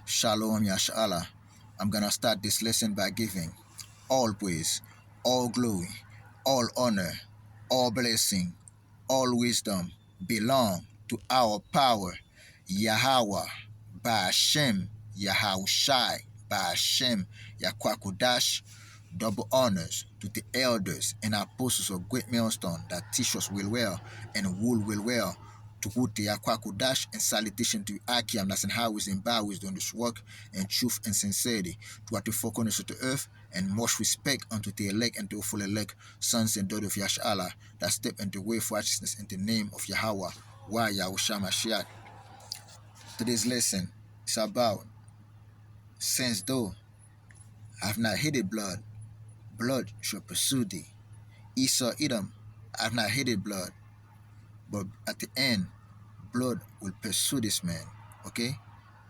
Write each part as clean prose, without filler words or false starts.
Shalom Yashala. I'm gonna start this lesson by giving all praise, all glory, all honor, all blessing, all wisdom belong to our power, Yahweh, Ba'ashem, Yahushai, Ba'ashem, Yakwakudash. Double honors to the elders and apostles of Great Millstone that teach us well and rule well to put the Akwakudash and salutation to Akiam that's in highways and byways doing this work in truth and sincerity to what the four corners of the earth and much respect unto the elect and to full elect sons and daughters of Yashala that step into the way of righteousness in the name of Yahweh, Why Yahushua Mashiach. Today's lesson is about since though I have not hated blood, blood shall pursue thee. Esau Edom, I have not hated blood, but at the end, blood will pursue this man, okay?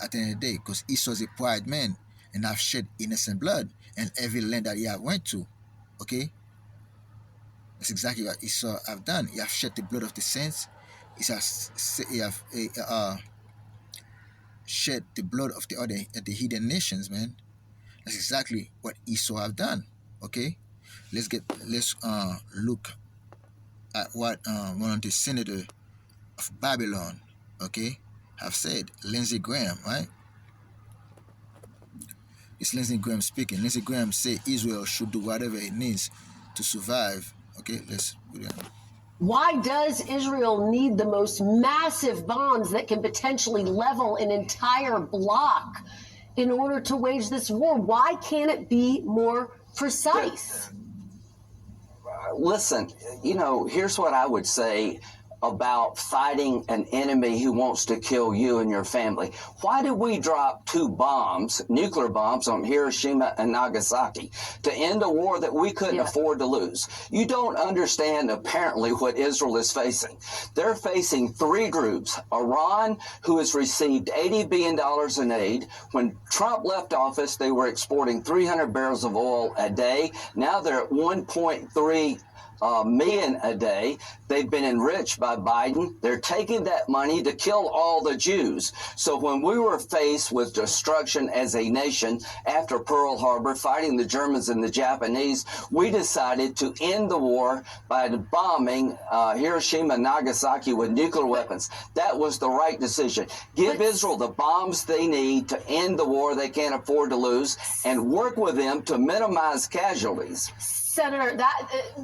At the end of the day, because Esau is a pride man, and I've shed innocent blood in every land that he have went to, okay? That's exactly what Esau have done. He have shed the blood of the saints. He have shed the blood of the heathen nations, man. That's exactly what Esau have done, okay? Let's look at what one of the senators of Babylon, okay, have said. Lindsey Graham, right? It's Lindsey Graham speaking. Lindsey Graham say Israel should do whatever it needs to survive. Okay, let's put it on. Why does Israel need the most massive bombs that can potentially level an entire block in order to wage this war? Why can't it be more precise? Listen, here's what I would say about fighting an enemy who wants to kill you and your family. Why did we drop 2 bombs, nuclear bombs, on Hiroshima and Nagasaki to end a war that we couldn't afford to lose? You don't understand, apparently, what Israel is facing. They're facing 3 groups. Iran, who has received $80 billion in aid. When Trump left office, they were exporting 300 barrels of oil a day. Now they're at 1.3 million a day. They've been enriched by Biden. They're taking that money to kill all the Jews. So when we were faced with destruction as a nation after Pearl Harbor, fighting the Germans and the Japanese, we decided to end the war by bombing Hiroshima and Nagasaki with nuclear weapons. That was the right decision. Give Israel the bombs they need to end the war they can't afford to lose and work with them to minimize casualties. Senator,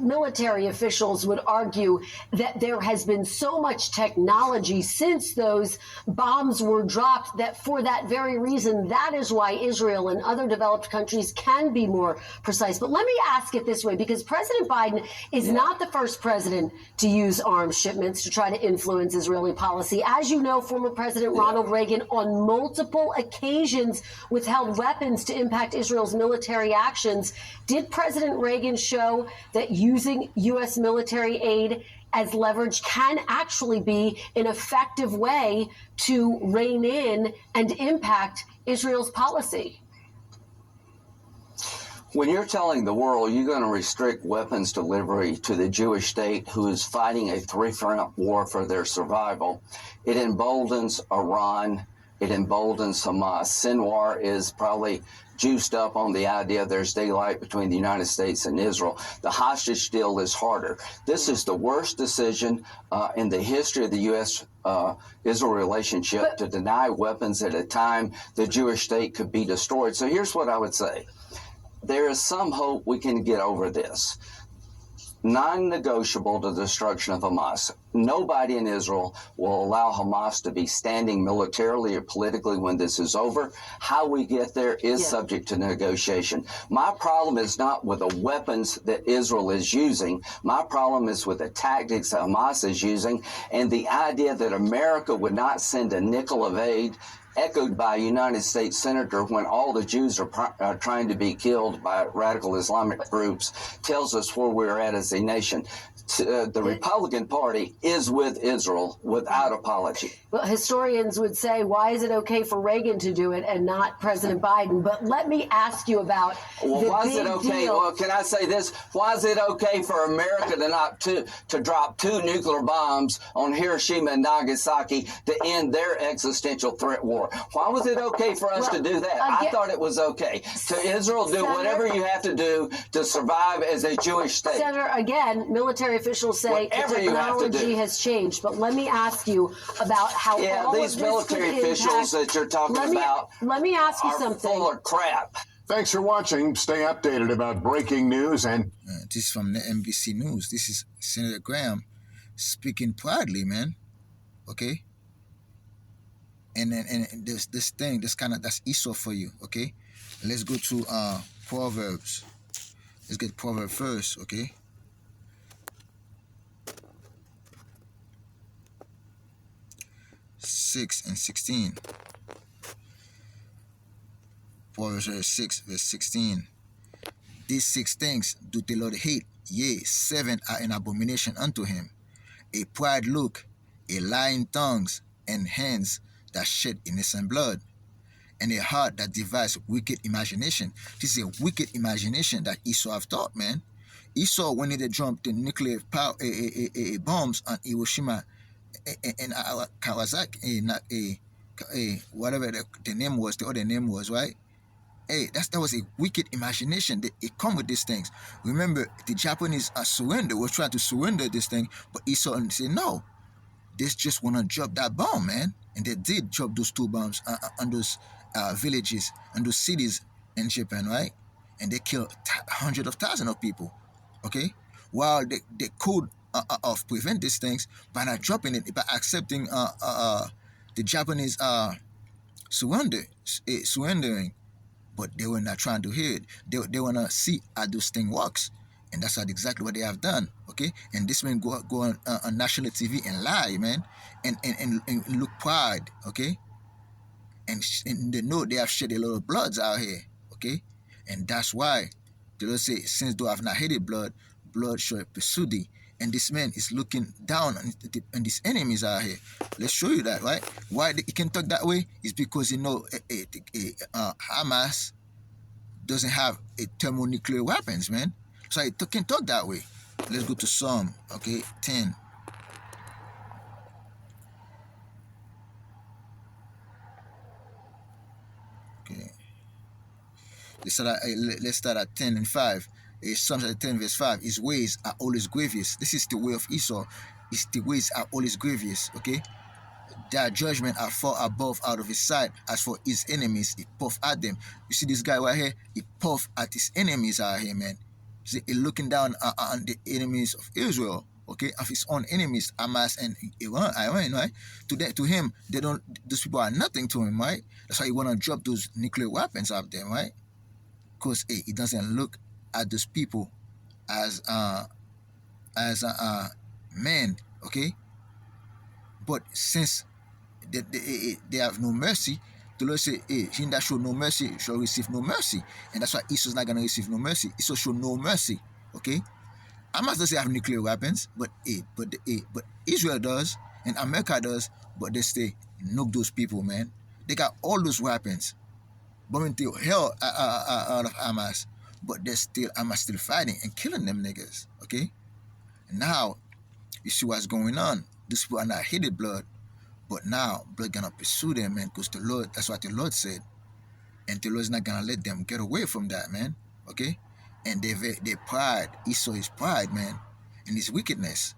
military officials would argue that there has been so much technology since those bombs were dropped that for that very reason, that is why Israel and other developed countries can be more precise. But let me ask it this way, because President Biden is not the first president to use arms shipments to try to influence Israeli policy. As you know, former President Ronald Reagan on multiple occasions withheld weapons to impact Israel's military actions. Did President Reagan show that using U.S. military aid as leverage can actually be an effective way to rein in and impact Israel's policy? When you're telling the world you're going to restrict weapons delivery to the Jewish state who is fighting a 3-front war for their survival, it emboldens Iran, it emboldens Hamas. Sinwar is probably juiced up on the idea there's daylight between the United States and Israel. The hostage deal is harder. This is the worst decision in the history of the U.S.-Israel relationship to deny weapons at a time the Jewish state could be destroyed. So here's what I would say. There is some hope we can get over this. Non-negotiable, the destruction of Hamas. Nobody in Israel will allow Hamas to be standing militarily or politically when this is over. How we get there is subject to negotiation. My problem is not with the weapons that Israel is using. My problem is with the tactics that Hamas is using and the idea that America would not send a nickel of aid, echoed by a United States senator when all the Jews are trying to be killed by radical Islamic groups, tells us where we're at as a nation. The Republican Party is with Israel without apology. Well, historians would say, why is it okay for Reagan to do it and not President Biden? But let me ask you about well, the why is big it okay? deal. Well, can I say this? Why is it okay for America to drop 2 nuclear bombs on Hiroshima and Nagasaki to end their existential threat war? Why was it okay for us to do that? I thought it was okay. To Israel, do whatever you have to do to survive as a Jewish state. Senator, again, military officials say Whatever the you have to technology do. has changed. But let me ask you about how all these of this military could officials impact. that you're talking about Let me ask you are something. full of crap. Thanks for watching. Stay updated about breaking news and This is from the NBC News. This is Senator Graham speaking proudly, man. Okay. And this thing, that's Esau for you. Okay. Let's go to Proverbs. Let's get Proverbs first. Okay. 6 and 16. Proverbs 6 verse 16. These 6 things do the Lord hate, yea, 7 are an abomination unto him: a proud look, a lying tongues, and hands that shed innocent blood, and a heart that devises wicked imagination. This is a wicked imagination that Esau have thought, man. Esau, when they dropped the nuclear power, bombs on Hiroshima and Kawasaki, whatever the name was, the other name was, right? Hey, that was a wicked imagination. It come with these things. Remember, the Japanese were trying to surrender this thing, but Esau said, no, they just want to drop that bomb, man. And they did drop those 2 bombs on those villages and those cities in Japan, right? And they killed hundreds of thousands of people, okay? While they could prevent these things by not dropping it, by accepting the Japanese surrendering. But they were not trying to hear it. They want to see how those things works. And that's exactly what they have done, okay? And this man go on national TV and lie, man, and look proud, okay? And they know they have shed a lot of bloods out here, okay? And that's why the Lord say, since thou have not hated blood, blood shall pursue thee. And this man is looking down on his enemies out here. Let's show you that, right? Why he can talk that way is because, you know, Hamas doesn't have a thermonuclear weapons, man. So he can talk that way. Let's go to Psalm, okay, 10. Okay. Let's start at 10 and 5. Psalms 10 verse 5. His ways are always grievous. This is the way of Esau. His ways are always grievous, okay? Their judgment are far above out of his sight. As for his enemies, he puff at them. You see this guy right here? He puff at his enemies out here, man. See, he looking down on the enemies of Israel, okay, of his own enemies, Hamas and Iran, right? To him, those people are nothing to him, right? That's why he want to drop those nuclear weapons up there, right? Because he doesn't look at those people as men, okay? But since they have no mercy, the Lord say, hey, he that show no mercy shall receive no mercy. And that's why Esau's not going to receive no mercy. Esau show no mercy, okay? Hamas doesn't have nuclear weapons, but Israel does, and America does, but they stay nuke those people, man. They got all those weapons, bombing the hell out of Hamas, but Hamas still fighting and killing them niggas, okay? Now, you see what's going on. These people are not hated blood, but now blood gonna pursue them, man, because the Lord, that's what the Lord said. And the Lord's not gonna let them get away from that, man. Okay? And their pride, Esau is pride, man, and his wickedness.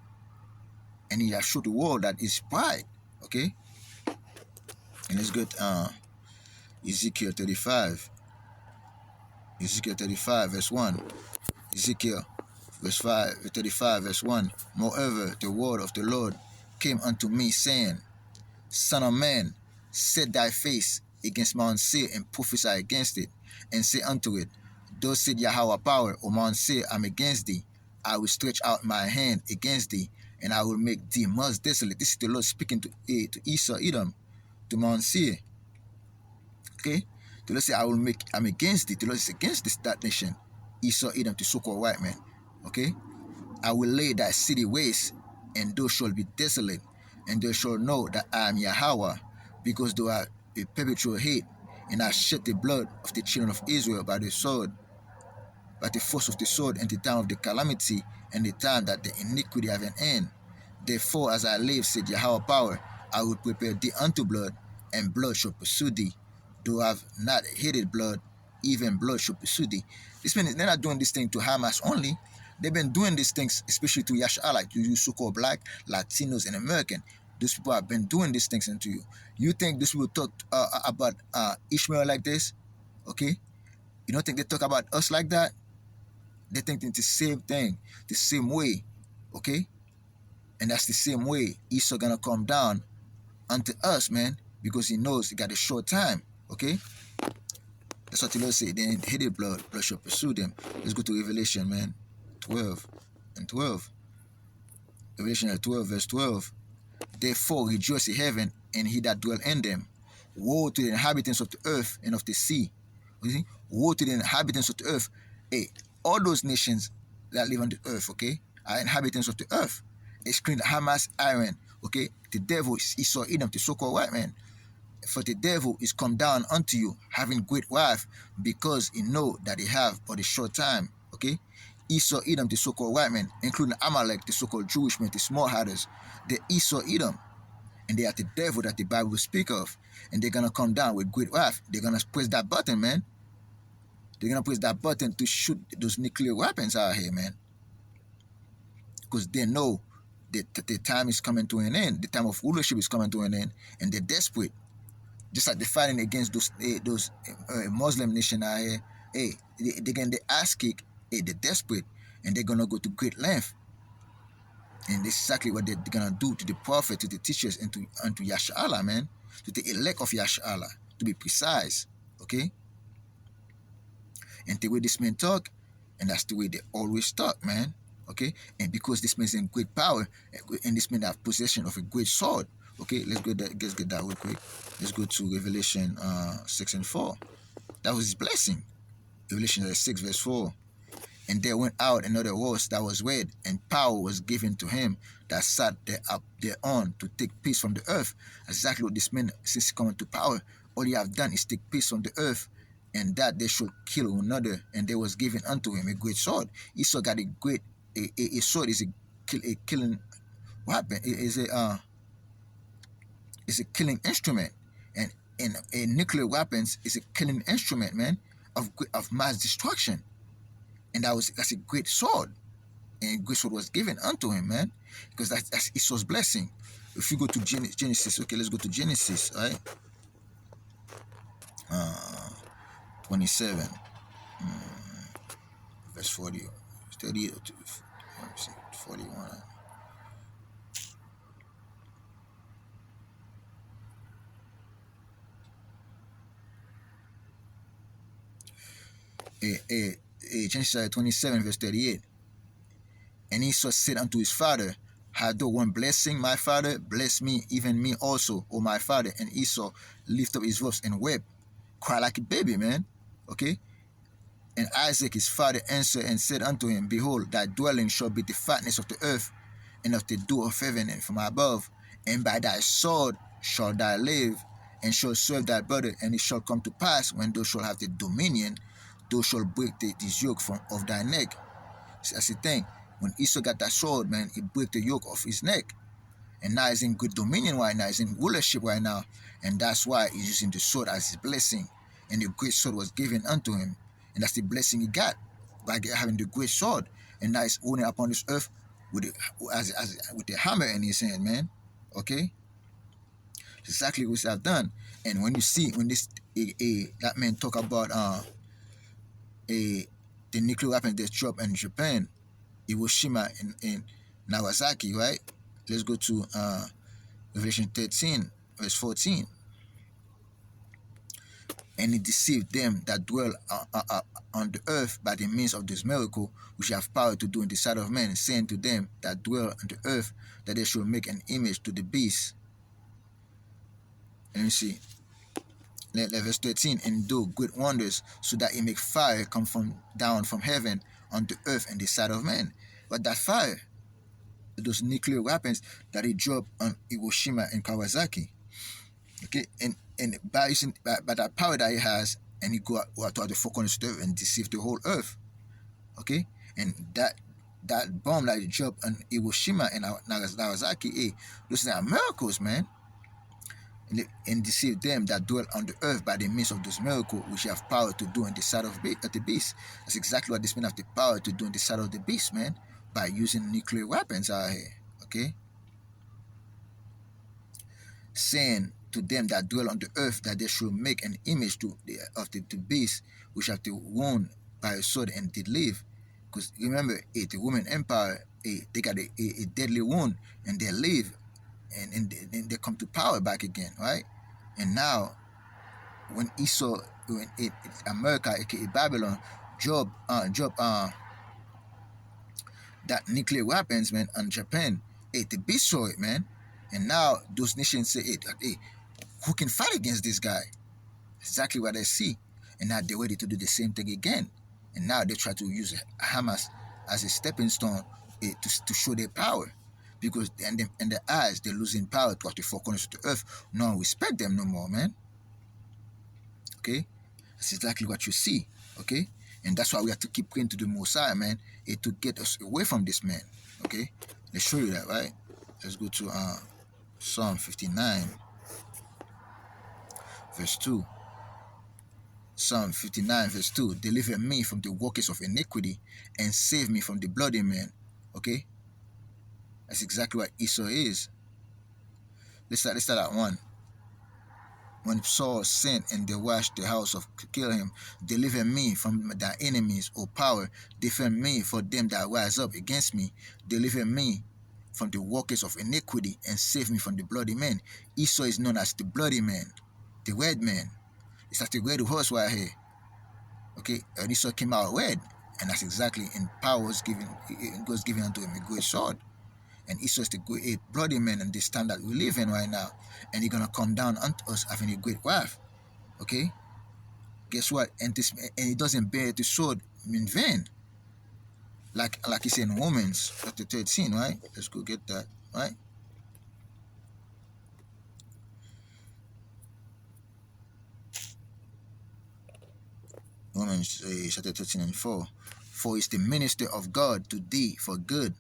And he has showed the world that is pride. Okay? And let's get Ezekiel 35. Ezekiel 35, verse 1. Ezekiel verse 35, verse 1. Moreover, the word of the Lord came unto me, saying, Son of man, set thy face against Mount Seir and prophesy against it, and say unto it, Thus said Yahweh power, O Mount Seir, I am against thee. I will stretch out my hand against thee, and I will make thee most desolate. This is the Lord speaking to Esau, Edom, to Mount Seir. Okay? The Lord said, I'm against thee. The Lord is against that nation, Esau, Edom, the so-called white man. Okay? I will lay thy city waste, and thou shalt be desolate. and they shall know that I am Yahweh, because they are a perpetual hate, and I shed the blood of the children of Israel by the sword, by the force of the sword, in the time of the calamity, and the time that the iniquity have an end. Therefore, as I live, said Yahweh power, I will prepare thee unto blood, and blood shall pursue thee. Though I have not hated blood, even blood shall pursue thee. This means they're not doing this thing to Hamas only. They've been doing these things, especially to Yashar, like to you so-called black, Latinos, and American. Those people have been doing these things into you. You think these people talk about Ishmael like this? Okay? You don't think they talk about us like that? They think it's the same thing, the same way. Okay? And that's the same way Esau gonna come down unto us, man, because he knows he got a short time. Okay? That's what the Lord said. They hated blood, blood shall pursue them. Let's go to Revelation, man. 12 and 12. Revelation 12, verse 12. Therefore rejoice in heaven, and he that dwell in them. Woe to the inhabitants of the earth and of the sea. You see? Woe to the inhabitants of the earth. Hey, all those nations that live on the earth, okay, are inhabitants of the earth. Excluding Hamas, Iran, okay? The devil is Esau, Edom, the so-called white man. For the devil is come down unto you, having great wrath, because he know that he have but a short time. Okay? Esau, Edom, the so-called white man, including Amalek, the so-called Jewish men, the small hatters, the Esau, Edom, and they are the devil that the Bible speak of. And they're gonna come down with great wrath. They're gonna press that button, man. They're gonna press that button to shoot those nuclear weapons out here, man. Because they know that the time is coming to an end. The time of rulership is coming to an end, and they're desperate. Just like they're fighting against those Muslim nation out here, hey, they're getting the ass kick, hey, they're desperate, and they're gonna go to great length. And this is exactly what they're gonna do to the prophet, to the teachers, and to Yashar, man, to the elect of Yashar, to be precise, okay? And the way this man talk, and that's the way they always talk, man, okay? And because this man's in great power, and this man have possession of a great sword. Okay, let's get that real quick. Let's go to Revelation 6 and 4. That was his blessing. Revelation 6 verse 4. And there went out another horse that was red, and power was given to him that sat there up thereon to take peace from the earth. Exactly what this man, since coming to power, all he have done is take peace from the earth, and that they should kill one another. And there was given unto him a great sword. Esau got a great a sword is a killing weapon. It's a killing instrument, and a nuclear weapons is a killing instrument, man, of mass destruction. And that's a great sword, and a great sword was given unto him, man, because that's Esau's blessing. If you go to Genesis, okay, let's go to Genesis, all right? 27, verse 40, 38, 41. Genesis 27, verse 38. And Esau said unto his father, Had thou one blessing, my father? Bless me, even me also, O my father. And Esau lifted up his voice and wept, cried like a baby, man. Okay? And Isaac his father answered and said unto him, Behold, thy dwelling shall be the fatness of the earth, and of the dew of heaven, and from above. And by thy sword shalt thou live, and shalt serve thy brother. And it shall come to pass, when thou shalt have the dominion, thou shalt break this yoke of thy neck. That's the thing. When Esau got that sword, man, he broke the yoke off his neck. And now he's in good dominion right now. He's in rulership right now. And that's why he's using the sword as his blessing. And the great sword was given unto him. And that's the blessing he got by having the great sword. And now he's owning upon this earth with the hammer in his hand, man. Okay? That's exactly what I've done. And when you see, when that man talk about the nuclear weapons that dropped in Japan, Hiroshima and Nagasaki, right? Let's go to Revelation 13, verse 14. And he deceived them that dwell on the earth by the means of this miracle, which have power to do in the sight of men, saying to them that dwell on the earth that they should make an image to the beast. Let me see. Verse 13, and do great wonders, so that he make fire come down from heaven on the earth and the sight of men. But that fire, those nuclear weapons that he dropped on Hiroshima and Kawasaki. Okay, and by using by that power that he has, and he go out to the four corners of the earth and deceive the whole earth. Okay, and that bomb that he dropped on Hiroshima and Nagasaki, those are miracles, man. And deceive them that dwell on the earth by the means of those miracles which you have power to do on the side of the beast. That's exactly what this man have the power to do on the side of the beast, man, by using nuclear weapons out here. Okay, saying to them that dwell on the earth that they should make an image of the beast which have to wound by a sword and did live. Because remember, the Roman Empire, they got a deadly wound and they live, and they come to power back again, right? And now, when Esau, when America, aka Babylon, drop that nuclear weapons, man, on Japan, they destroy it, man. And now those nations say, hey, who can fight against this guy? Exactly what I see. And now they're ready to do the same thing again. And now they try to use Hamas as a stepping stone to show their power. Because in their eyes, they're losing power towards the four corners of the earth. No one respect them no more, man. Okay? That's exactly what you see. Okay? And that's why we have to keep praying to the Messiah, man, to get us away from this man. Okay? Let's show you that, right? Let's go to Psalm 59, verse 2. Psalm 59, verse 2. Deliver me from the workers of iniquity and save me from the bloody man. Okay? That's exactly what Esau is. Let's start at 1. When Saul sinned and they washed the house of kill him, deliver me from thy enemies, O power, defend me for them that rise up against me, deliver me from the workers of iniquity and save me from the bloody man. Esau is known as the bloody man, the red man. It's like the red horse right here. Okay, and Esau came out red, and that's exactly, and power was given unto him, a great sword. And Esau is the great bloody man in this time that we live in right now. And he's gonna come down unto us having a great wrath. Okay? Guess what? And he doesn't bear the sword in vain. Like he said in Romans chapter 13, right? Let's go get that, right? Romans chapter 13 and 4. For it's the minister of God to thee for good.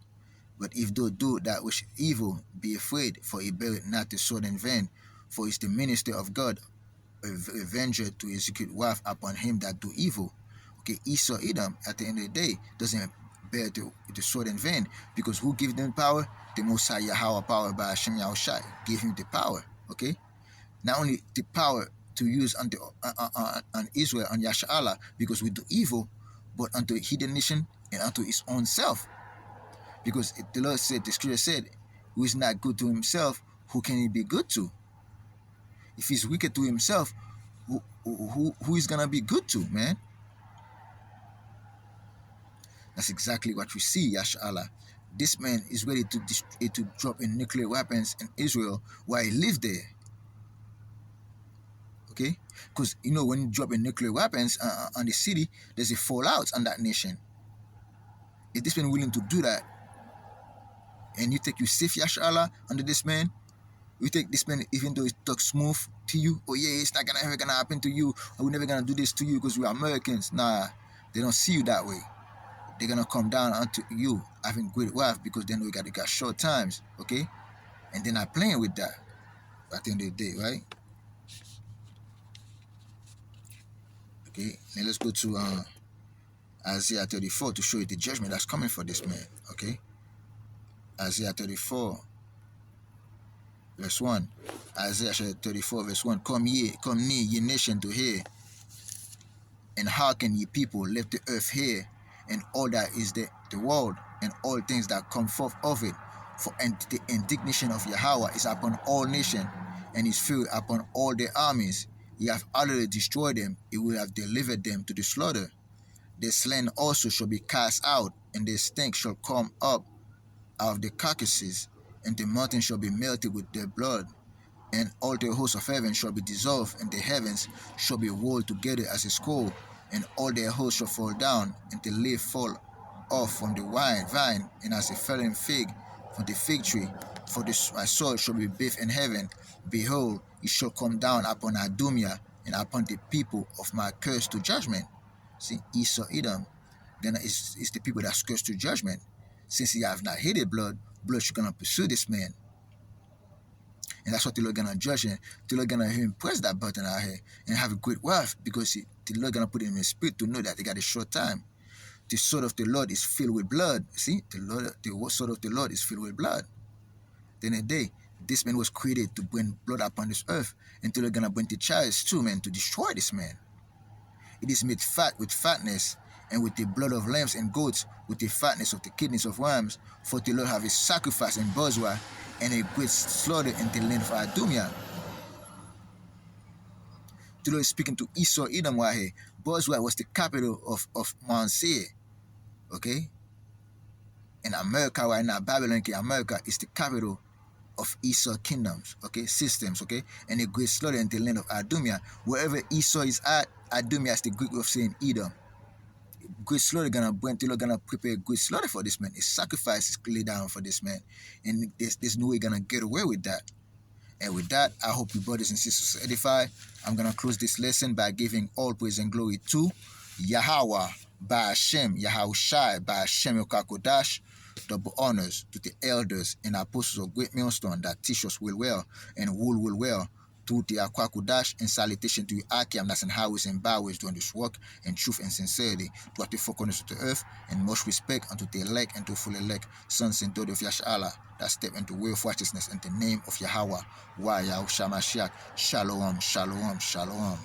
But if thou do that which evil, be afraid, for he beareth not the sword in vain. For he is the minister of God, a avenger to execute wrath upon him that do evil. Okay, Esau, Edom, at the end of the day, doesn't bear the sword in vain, because who gives them power? The Most High Yahweh, power by Hashem Yahushai, gave him the power. Okay, not only the power to use on Israel, on Yasha, because we do evil, but unto a hidden nation and unto his own self. Because the Lord said, the scripture said, who is not good to himself, who can he be good to? If he's wicked to himself, who is going to be good to, man? That's exactly what we see, Yasha. This man is ready to drop in nuclear weapons in Israel while he lived there. Okay? Because, you know, when you drop in nuclear weapons on the city, there's a fallout on that nation. If this man willing to do that, and you take you safe, Yasha, under this man, you take this man, even though he talks smooth to you, oh yeah, it's not ever gonna happen to you, or we're never gonna do this to you because we're Americans. Nah, they don't see you that way. They're gonna come down onto you having great wrath because they know you got short times, okay? And they're not playing with that at the end of the day, right? Okay, now let's go to Isaiah 34 to show you the judgment that's coming for this man, okay? Isaiah 34, verse 1. Isaiah 34, verse 1. Come near, ye nation, to hear, and hearken, ye people, let the earth hear, and all that is the world, and all things that come forth of it. For the indignation of Yahweh is upon all nations, and his fury upon all their armies. He hath utterly destroyed them, he will have delivered them to the slaughter. Their slain also shall be cast out, and their stink shall come up out of the carcasses, and the mountain shall be melted with their blood, and all the hosts of heaven shall be dissolved, and the heavens shall be rolled together as a scroll, and all their hosts shall fall down, and the leaf fall off from the vine, and as a fallen fig for the fig tree, for my soul shall be bathed in heaven. Behold, it shall come down upon Adumia and upon the people of my curse to judgment. See, Esau, Edom, then it's the people that's cursed to judgment. Since he have not hated blood, blood should gonna pursue this man. And that's what the Lord gonna judge him. The Lord gonna hear him press that button out here and have a great wealth, because the Lord gonna put him in his spirit to know that they got a short time. The sword of the Lord is filled with blood. See, the sword of the Lord is filled with blood. Then a day, this man was created to bring blood upon this earth, and the Lord gonna bring the charge too, man, to destroy this man. It is made fat with fatness, and with the blood of lambs and goats, with the fatness of the kidneys of rams, for the Lord have a sacrifice in Bozrah, and a great slaughter in the land of Adumia. The Lord is speaking to Esau, Edom right here. Bozrah was the capital of Mount Seir, okay? In America right now, Babylon, America is the capital of Esau kingdoms, okay, systems, okay, and a great slaughter in the land of Adumia. Wherever Esau is at, Adumia is the Greek way of saying Edom. Great slaughter gonna prepare a great slaughter for this man. A sacrifice is laid down for this man, and there's no way gonna get away with that. And with that, I hope you brothers and sisters are edified. I'm gonna close this lesson by giving all praise and glory to Yahweh, by Hashem, Yahushai, by Hashem Yokakodash. Double honors to the elders and apostles of Great Millstone that teach us well and rule well, to the Akwakudash, and salutation to Akim that's in highways and byways doing this work in truth and sincerity, to the four corners of the earth, and much respect unto the elect and to full elect, sons and daughters of Yashala, that step into way of righteousness in the name of Yahweh, Yahushua Mashiach. Shalom, shalom, shalom.